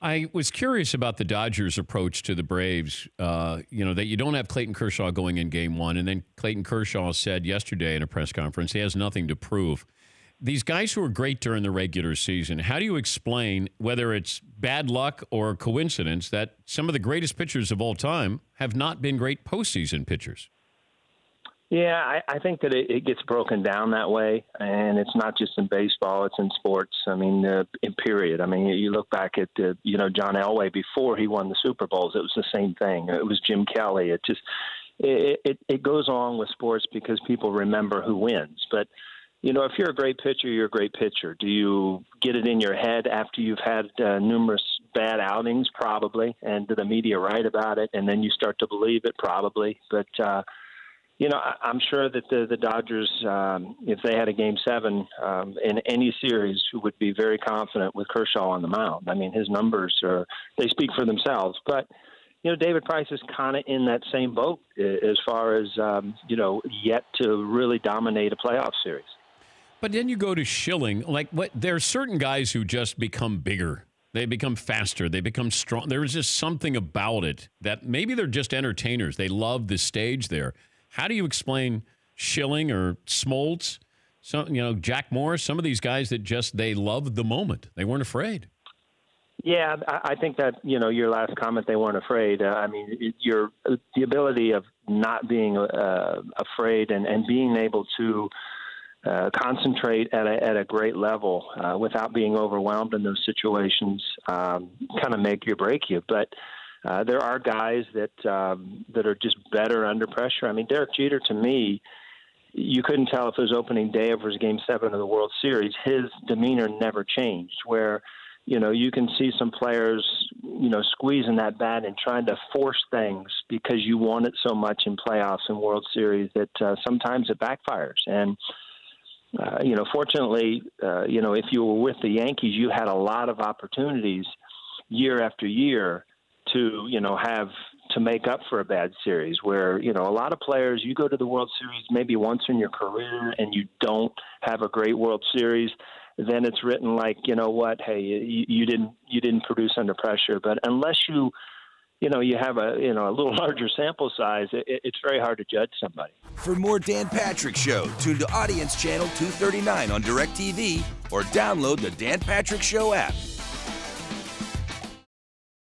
I was curious about the Dodgers' approach to the Braves. That you don't have Clayton Kershaw going in Game 1, and then Clayton Kershaw said yesterday in a press conference he has nothing to prove. These guys who are great during the regular season, how do you explain, whether it's bad luck or coincidence, that some of the greatest pitchers of all time have not been great postseason pitchers? Yeah, I think that it gets broken down that way, and it's not just in baseball; it's in sports. I mean, in period. I mean, you look back at John Elway before he won the Super Bowls. It was the same thing. It was Jim Kelly. It goes along with sports because people remember who wins. But if you're a great pitcher, you're a great pitcher. Do you get it in your head after you've had numerous bad outings? Probably. And do the media write about it, and then you start to believe it? Probably. But I'm sure that the Dodgers, if they had a Game 7 in any series, would be very confident with Kershaw on the mound. I mean, his numbers they speak for themselves. But David Price is kind of in that same boat as far as yet to really dominate a playoff series. But then you go to Schilling. There are certain guys who just become bigger. They become faster. They become strong. There is just something about it that maybe they're just entertainers. They love the stage there. How do you explain Schilling or Smoltz, Jack Morris, some of these guys that they loved the moment? They weren't afraid. Yeah, I think that, your last comment, they weren't afraid. The ability of not being afraid and being able to concentrate at a great level without being overwhelmed in those situations kind of make you or break you. But there are guys that are just better under pressure. I mean, Derek Jeter, to me, you couldn't tell if it was opening day or it was Game 7 of the World Series. His demeanor never changed, where, you can see some players, squeezing that bat and trying to force things because you want it so much in playoffs and World Series that sometimes it backfires. And, fortunately, if you were with the Yankees, you had a lot of opportunities year after year to have to make up for a bad series where, a lot of players, you go to the World Series maybe once in your career and you don't have a great World Series, then it's written like, hey, you didn't produce under pressure. But unless you have a little larger sample size, it's very hard to judge somebody. For more Dan Patrick Show, tune to Audience Channel 239 on DirecTV or download the Dan Patrick Show app.